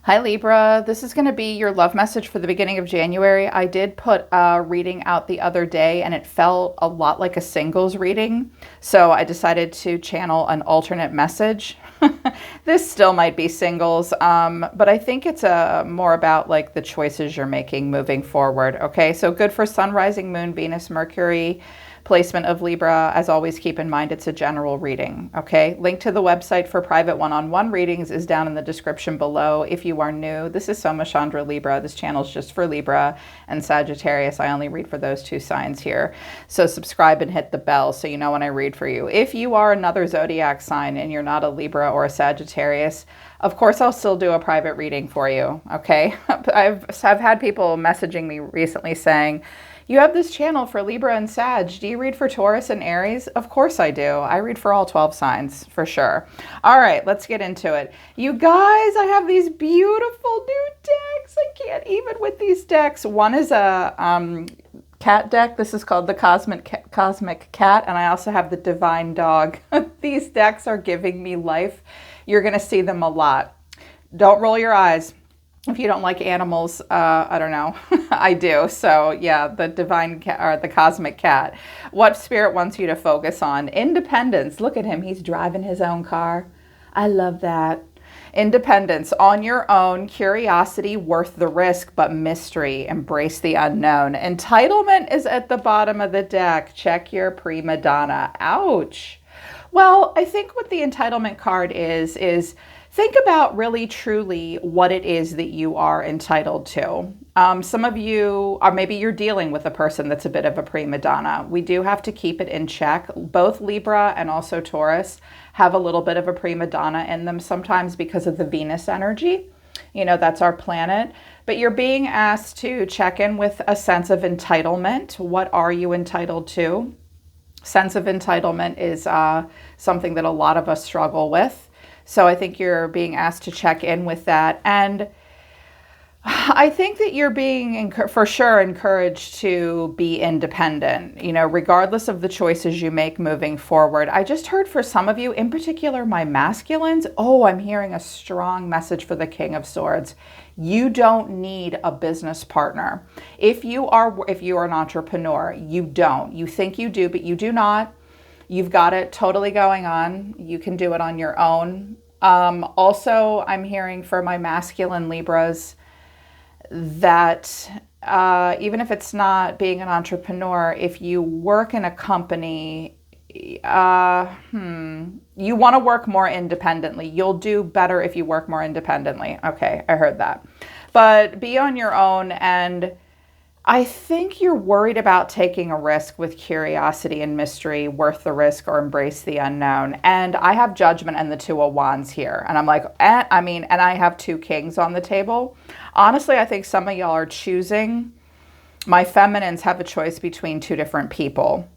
Hi Libra, this is going to be your love message for the beginning of January. I did put a reading out the other day and it felt a lot like a singles reading. So I decided to channel an alternate message. This still might be singles, but I think it's more about like the choices you're making moving forward. Okay, so good for Sun, Rising, Moon, Venus, Mercury. Placement of Libra. As always, keep in mind it's a general reading, okay? Link to the website for private one-on-one readings is down in the description below. If you are new, this is Soma Chandra Libra. This channel is just for Libra and Sagittarius. I only read for those two signs here. So subscribe and hit the bell so you know when I read for you. If you are another zodiac sign and you're not a Libra or a Sagittarius, of course, I'll still do a private reading for you, okay? I've had people messaging me recently saying, you have this channel for Libra and Sag. Do you read for Taurus and Aries? Of course I do. I read for all 12 signs, for sure. All right, let's get into it. You guys, I have these beautiful new decks. I can't even with these decks. One is a cat deck. This is called the Cosmic Cat, and I also have the Divine Dog. These decks are giving me life. You're going to see them a lot. Don't roll your eyes. If you don't like animals, I don't know. I do. So yeah, the Divine Cat or the Cosmic Cat. What spirit wants you to focus on? Independence. Look at him. He's driving his own car. I love that. Independence, on your own, curiosity, worth the risk, but mystery, embrace the unknown. Entitlement is at the bottom of the deck. Check your prima donna. Ouch. Well, I think what the entitlement card is think about really truly what it is that you are entitled to. Some of you are, maybe you're dealing with a person that's a bit of a prima donna. We do have to keep it in check. Both Libra and also Taurus have a little bit of a prima donna in them sometimes because of the Venus energy. You know, that's our planet. But you're being asked to check in with a sense of entitlement. What are you entitled to? Sense of entitlement is something that a lot of us struggle with. So I think you're being asked to check in with that. And I think that you're being for sure encouraged to be independent, you know, regardless of the choices you make moving forward. I just heard for some of you, in particular, my masculines. Oh, I'm hearing a strong message for the King of Swords. You don't need a business partner. If you are an entrepreneur, you don't. You think you do, but you do not. You've got it totally going on. You can do it on your own. Also, I'm hearing for my masculine Libras that even if it's not being an entrepreneur, if you work in a company, you want to work more independently. You'll do better if you work more independently. Okay, I heard that. But be on your own, and I think you're worried about taking a risk with curiosity and mystery, worth the risk, or embrace the unknown. And I have Judgment and the Two of Wands here. And I'm like, and I have two Kings on the table. Honestly, I think some of y'all are choosing. My feminines have a choice between two different people.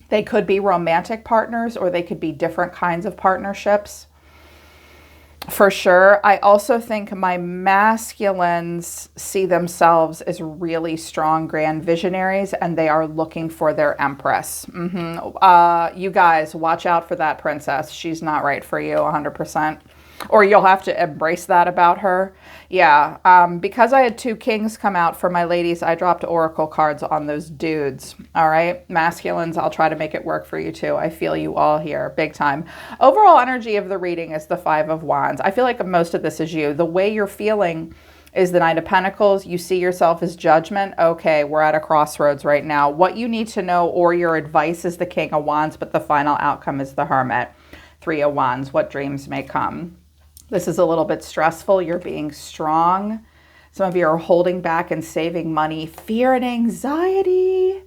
They could be romantic partners or they could be different kinds of partnerships. For sure. I also think my masculines see themselves as really strong, grand visionaries, and they are looking for their empress. You guys, watch out for that princess. She's not right for you 100%. Or you'll have to embrace that about her. Yeah, because I had two Kings come out for my ladies, I dropped oracle cards on those dudes. All right, masculines, I'll try to make it work for you too. I feel you all here, big time. Overall energy of the reading is the Five of Wands. I feel like most of this is you. The way you're feeling is the Knight of Pentacles. You see yourself as Judgment. Okay, we're at a crossroads right now. What you need to know or your advice is the King of Wands, but the final outcome is the Hermit. Three of Wands, what dreams may come. This is a little bit stressful. You're being strong. Some of you are holding back and saving money. Fear and anxiety.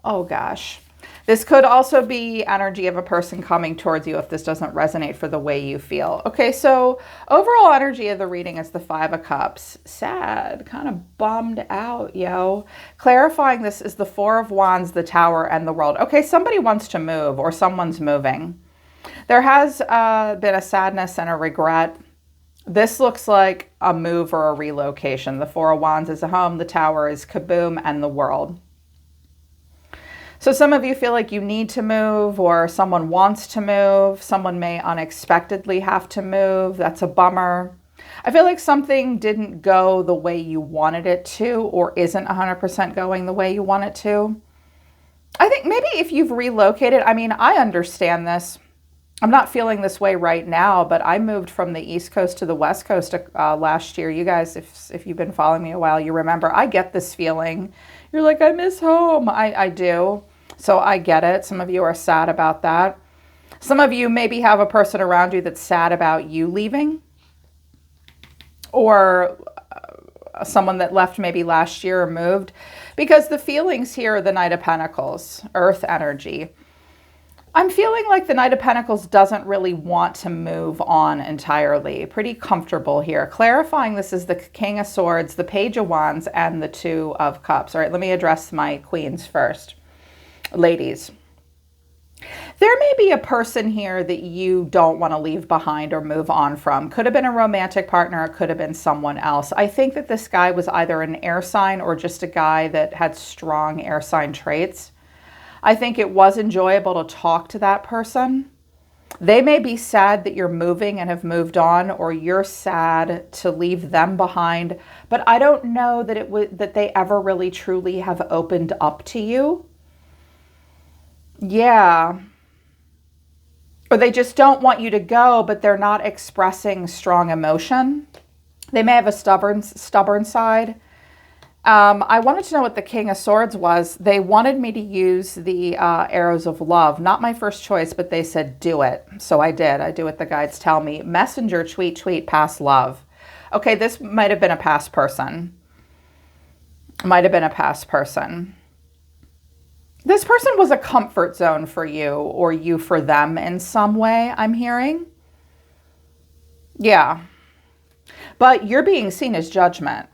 Oh gosh. This could also be energy of a person coming towards you if this doesn't resonate for the way you feel. Okay, so overall energy of the reading is the Five of Cups. Sad, kind of bummed out, yo. Clarifying this is the Four of Wands, the Tower, and the World. Okay, somebody wants to move or someone's moving. There has been a sadness and a regret. This looks like a move or a relocation. The Four of Wands is a home, the Tower is kaboom, and the World. So some of you feel like you need to move or someone wants to move. Someone may unexpectedly have to move. That's a bummer. I feel like something didn't go the way you wanted it to, or isn't 100% going the way you want it to. I think maybe if you've relocated, I mean, I understand this. I'm not feeling this way right now, but I moved from the East Coast to the West Coast last year. You guys, if you've been following me a while, you remember I get this feeling. You're like, I miss home. I do. So I get it. Some of you are sad about that. Some of you maybe have a person around you that's sad about you leaving, or someone that left maybe last year or moved, because the feelings here are the Knight of Pentacles, Earth energy. I'm feeling like the Knight of Pentacles doesn't really want to move on entirely. Pretty comfortable here. Clarifying, this is the King of Swords, the Page of Wands, and the Two of Cups. All right, let me address my queens first. Ladies, there may be a person here that you don't want to leave behind or move on from. Could have been a romantic partner. It could have been someone else. I think that this guy was either an air sign or just a guy that had strong air sign traits. I think it was enjoyable to talk to that person. They may be sad that you're moving and have moved on, or you're sad to leave them behind. But I don't know that that they ever really truly have opened up to you. Yeah. Or they just don't want you to go, but they're not expressing strong emotion. They may have a stubborn side. I wanted to know what the King of Swords was. They wanted me to use the arrows of love. Not my first choice, but they said, do it. So I did. I do what the guides tell me. Messenger, tweet, pass love. Okay, this might have been a past person. Might have been a past person. This person was a comfort zone for you, or you for them in some way, I'm hearing. Yeah. But you're being seen as judgment.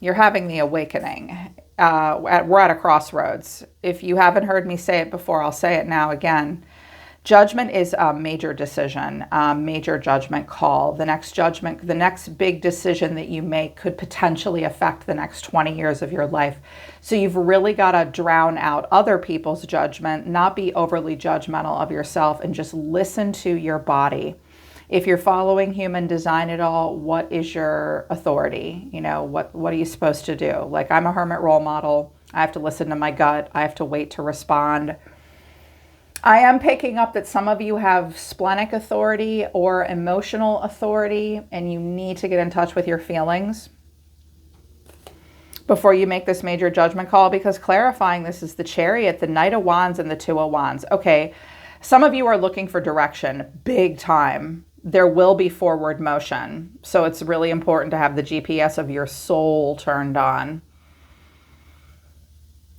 You're having the awakening. We're at a crossroads. If you haven't heard me say it before, I'll say it now again. Judgment is a major decision, major judgment call. The next big decision that you make could potentially affect the next 20 years of your life. So you've really got to drown out other people's judgment, not be overly judgmental of yourself, and just listen to your body. If you're following human design at all, what is your authority? You know, what are you supposed to do? Like, I'm a hermit role model. I have to listen to my gut. I have to wait to respond. I am picking up that some of you have splenic authority or emotional authority, and you need to get in touch with your feelings before you make this major judgment call, because clarifying, this is the Chariot, the Knight of Wands, and the Two of Wands. Okay, some of you are looking for direction, big time. There will be forward motion. So it's really important to have the GPS of your soul turned on.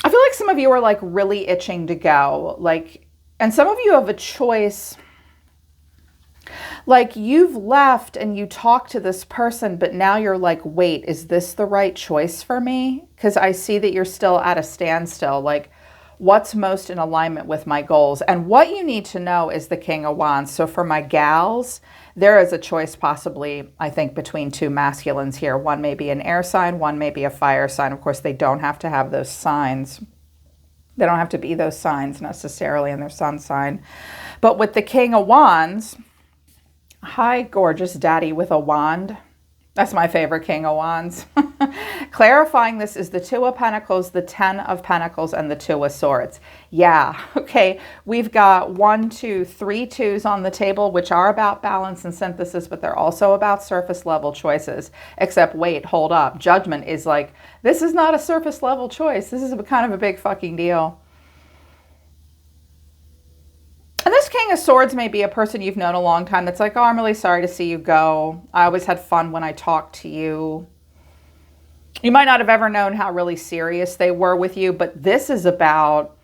I feel like some of you are like really itching to go. And some of you have a choice. Like, you've left and you talk to this person, but now you're like, wait, is this the right choice for me? Because I see that you're still at a standstill. Like, what's most in alignment with my goals? And what you need to know is the King of Wands. So for my gals, there is a choice possibly, I think, between two masculines here. One may be an air sign, one may be a fire sign. Of course, they don't have to have those signs. They don't have to be those signs necessarily in their sun sign. But with the King of Wands, hi, gorgeous daddy with a wand. That's my favorite King of Wands. Clarifying, this is the Two of Pentacles, the Ten of Pentacles, and the Two of Swords. Yeah, okay. We've got 1, 2, 3 twos on the table, which are about balance and synthesis, but they're also about surface level choices. Except, wait, hold up. Judgment is like, this is not a surface level choice. This is kind of a big fucking deal. And this King of Swords may be a person you've known a long time that's like, oh, I'm really sorry to see you go. I always had fun when I talked to you. You might not have ever known how really serious they were with you, but this is about,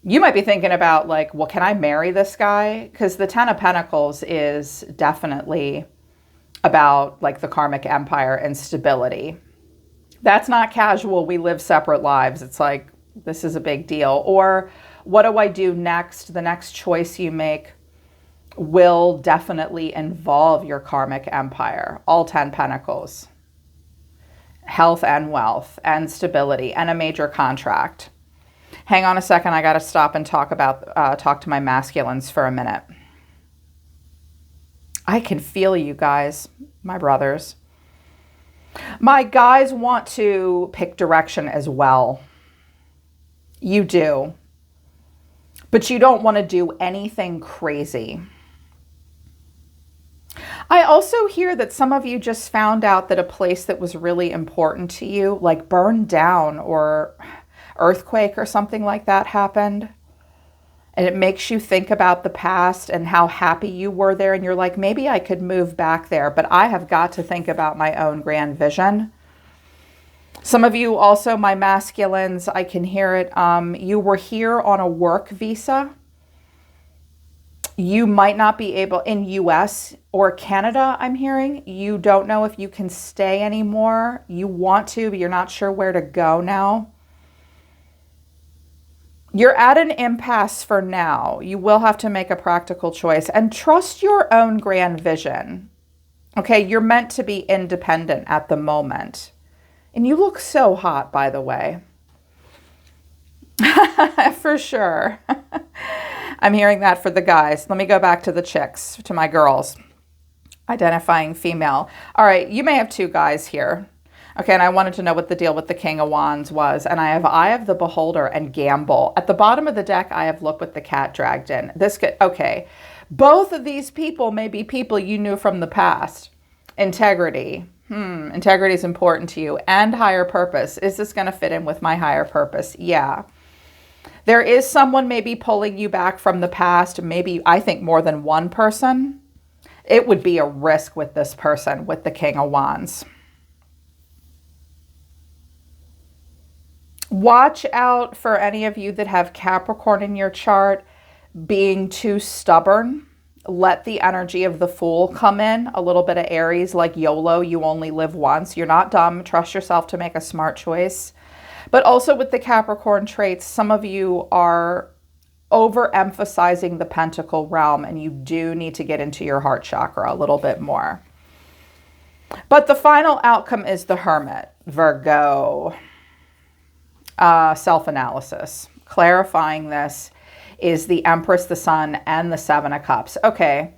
you might be thinking about like, well, can I marry this guy? Because the Ten of Pentacles is definitely about like the karmic empire and stability. That's not casual. We live separate lives. It's like, this is a big deal. Or what do I do next? The next choice you make will definitely involve your karmic empire. All 10 Pentacles. Health and wealth and stability and a major contract. Hang on a second. I got to stop and talk to my masculines for a minute. I can feel you guys, my brothers. My guys want to pick direction as well. You do. But you don't want to do anything crazy. I also hear that some of you just found out that a place that was really important to you, like burned down or earthquake or something like that happened. And it makes you think about the past and how happy you were there. And you're like, maybe I could move back there, but I have got to think about my own grand vision. Some of you also, my masculines, I can hear it. You were here on a work visa. You might not be able, in US or Canada, I'm hearing, you don't know if you can stay anymore. You want to, but you're not sure where to go now. You're at an impasse for now. You will have to make a practical choice and trust your own grand vision. Okay, you're meant to be independent at the moment. And you look so hot, by the way. For sure. I'm hearing that for the guys. Let me go back to the chicks, to my girls. Identifying female. All right, you may have two guys here. Okay, and I wanted to know what the deal with the King of Wands was. And I have Eye of the Beholder and Gamble. At the bottom of the deck, I have Look What the Cat Dragged In. This could, okay. Both of these people may be people you knew from the past. Integrity. Integrity is important to you. And higher purpose. Is this going to fit in with my higher purpose? Yeah. There is someone maybe pulling you back from the past. Maybe, I think, more than one person. It would be a risk with this person, with the King of Wands. Watch out for any of you that have Capricorn in your chart being too stubborn. Let the energy of the Fool come in. A little bit of Aries, like YOLO, you only live once. You're not dumb. Trust yourself to make a smart choice. But also with the Capricorn traits, some of you are overemphasizing the Pentacle realm, and you do need to get into your heart chakra a little bit more. But the final outcome is the Hermit, Virgo. Self-analysis. Clarifying this is the Empress, the Sun, and the Seven of Cups. Okay.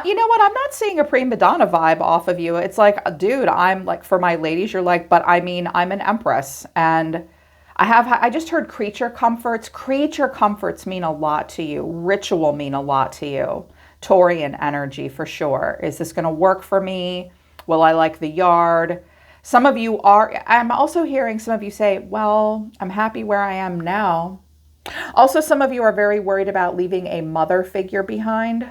You know what? I'm not seeing a prima donna vibe off of you. It's like, dude, I'm like, for my ladies, you're like, but I mean, I'm an Empress. And I just heard creature comforts. Creature comforts mean a lot to you. Ritual mean a lot to you. Taurian energy for sure. Is this going to work for me? Will I like the yard? Some of you are, I'm also hearing some of you say, well, I'm happy where I am now. Also, some of you are very worried about leaving a mother figure behind.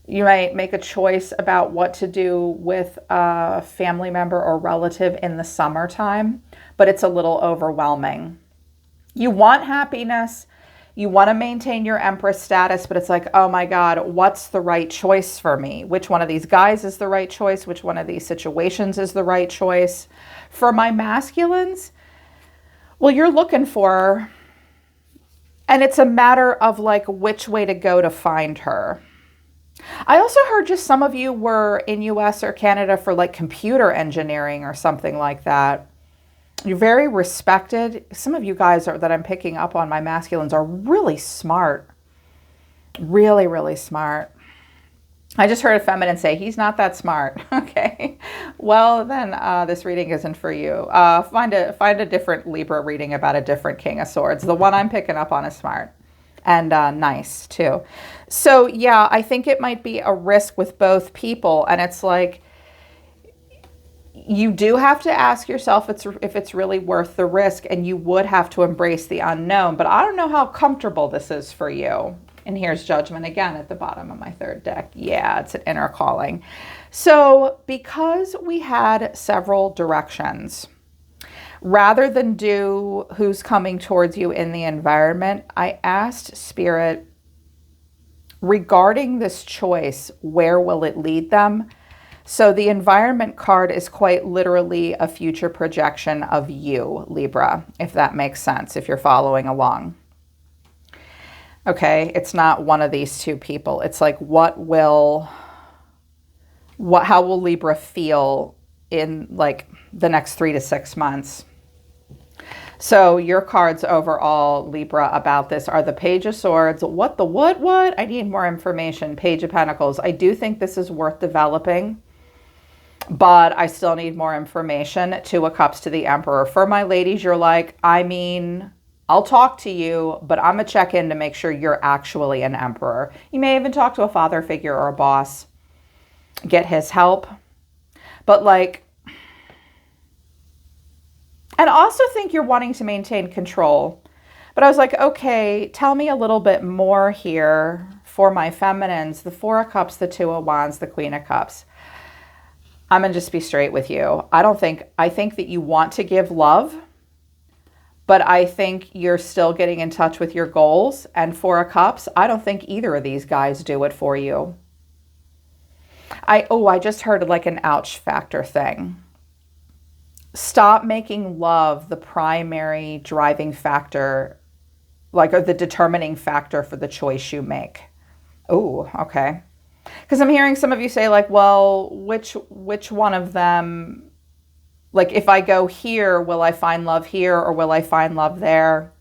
You might make a choice about what to do with a family member or relative in the summertime, but it's a little overwhelming. You want happiness. You want to maintain your Empress status, but it's like, oh my God, what's the right choice for me? Which one of these guys is the right choice? Which one of these situations is the right choice? For my masculines, well, you're looking for, and it's a matter of like which way to go to find her. I also heard just some of you were in US or Canada for like computer engineering or something like that. You're very respected. Some of you guys that I'm picking up on, my masculines, are really smart. Really, really smart. I just heard a feminine say, he's not that smart. Okay. Well, then this reading isn't for you. Find a different Libra reading about a different King of Swords. The one I'm picking up on is smart and nice too. So yeah, I think it might be a risk with both people. And it's like, you do have to ask yourself if it's really worth the risk, and you would have to embrace the unknown. But I don't know how comfortable this is for you. And here's Judgment again at the bottom of my third deck. Yeah, it's an inner calling. So because we had several directions, rather than do who's coming towards you in the environment, I asked Spirit, regarding this choice, where will it lead them? So the environment card is quite literally a future projection of you, Libra, if that makes sense, if you're following along. Okay, it's not one of these two people. It's like, how will Libra feel in like the next 3 to 6 months? So your cards overall, Libra, about this are the Page of Swords. What the what? I need more information. Page of Pentacles. I do think this is worth developing, but I still need more information. Two of Cups to the Emperor. For my ladies, you're like, I mean, I'll talk to you, but I'm going to check in to make sure you're actually an emperor. You may even talk to a father figure or a boss. Get his help. But like, and also think you're wanting to maintain control. But I was like, okay, tell me a little bit more here for my feminines. The Four of Cups, the Two of Wands, the Queen of Cups. I'm going to just be straight with you. I think that you want to give love, but I think you're still getting in touch with your goals. And Four of Cups, I don't think either of these guys do it for you. I just heard like an ouch factor thing. Stop making love the primary driving factor, like, or the determining factor for the choice you make. Oh, okay. Because I'm hearing some of you say like, well, which one of them, like if I go here, will I find love here or will I find love there?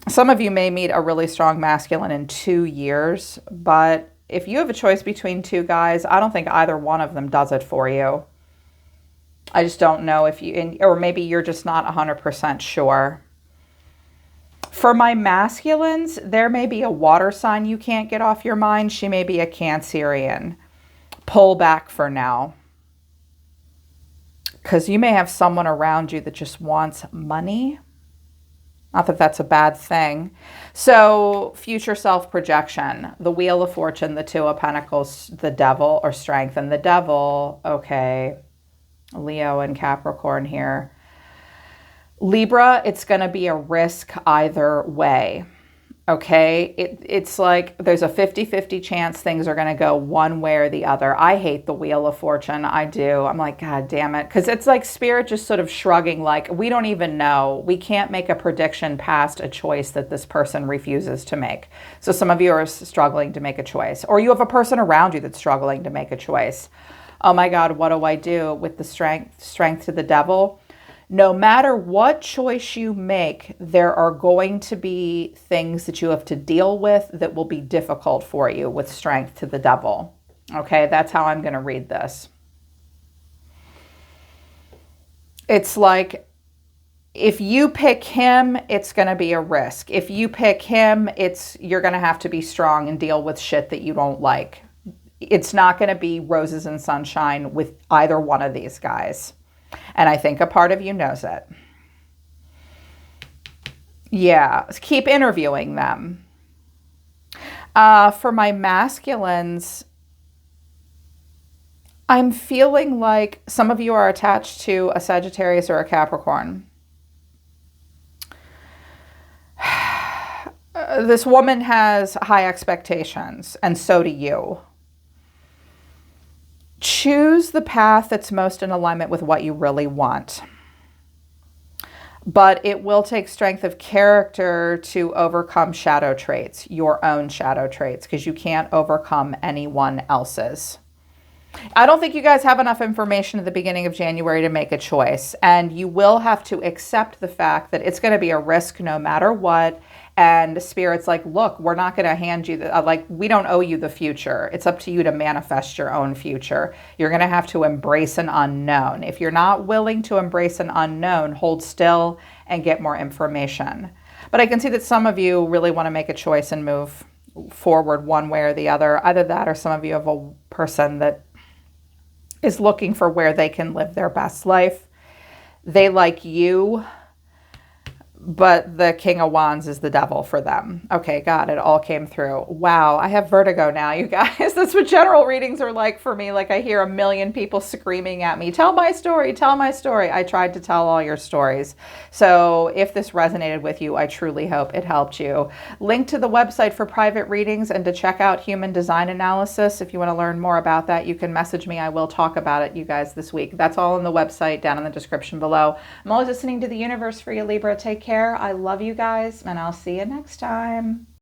Some of you may meet a really strong masculine in 2 years, but if you have a choice between two guys, I don't think either one of them does it for you. I just don't know if you, or maybe you're just not 100% sure. For my masculines, there may be a water sign you can't get off your mind. She may be a Cancerian. Pull back for now. Because you may have someone around you that just wants money. Not that that's a bad thing. So future self-projection, the Wheel of Fortune, the Two of Pentacles, the Devil, or Strength, and the Devil, okay. Leo and Capricorn here. Libra, it's going to be a risk either way. Okay. It's like there's a 50-50 chance things are going to go one way or the other. I hate the Wheel of Fortune. I do. I'm like, God damn it. Because it's like spirit just sort of shrugging like, we don't even know. We can't make a prediction past a choice that this person refuses to make. So some of you are struggling to make a choice, or you have a person around you that's struggling to make a choice. Oh my God, what do I do with the strength to the Devil? No matter what choice you make, there are going to be things that you have to deal with that will be difficult for you with Strength to the Devil. Okay, that's how I'm going to read this. It's like, if you pick him, it's going to be a risk. If you pick him, you're going to have to be strong and deal with shit that you don't like. It's not going to be roses and sunshine with either one of these guys. And I think a part of you knows it. Yeah, keep interviewing them. For my masculines, I'm feeling like some of you are attached to a Sagittarius or a Capricorn. This woman has high expectations, and so do you. Choose the path that's most in alignment with what you really want. But it will take strength of character to overcome shadow traits, your own shadow traits, because you can't overcome anyone else's. I don't think you guys have enough information at the beginning of January to make a choice. And you will have to accept the fact that it's going to be a risk no matter what. And Spirit's like, look, we're not going to hand you we don't owe you the future. It's up to you to manifest your own future. You're going to have to embrace an unknown. If you're not willing to embrace an unknown, hold still and get more information. But I can see that some of you really want to make a choice and move forward one way or the other. Either that, or some of you have a person that is looking for where they can live their best life. They like you, but the King of Wands is the Devil for them. Okay, got it. All came through. Wow, I have vertigo now, you guys. That's what general readings are like for me. Like I hear a million people screaming at me, tell my story, tell my story. I tried to tell all your stories. So if this resonated with you, I truly hope it helped you. Link to the website for private readings and to check out human design analysis. If you want to learn more about that, you can message me. I will talk about it, you guys, this week. That's all on the website down in the description below. I'm always listening to the universe for you, Libra. Take care. I love you guys, and I'll see you next time.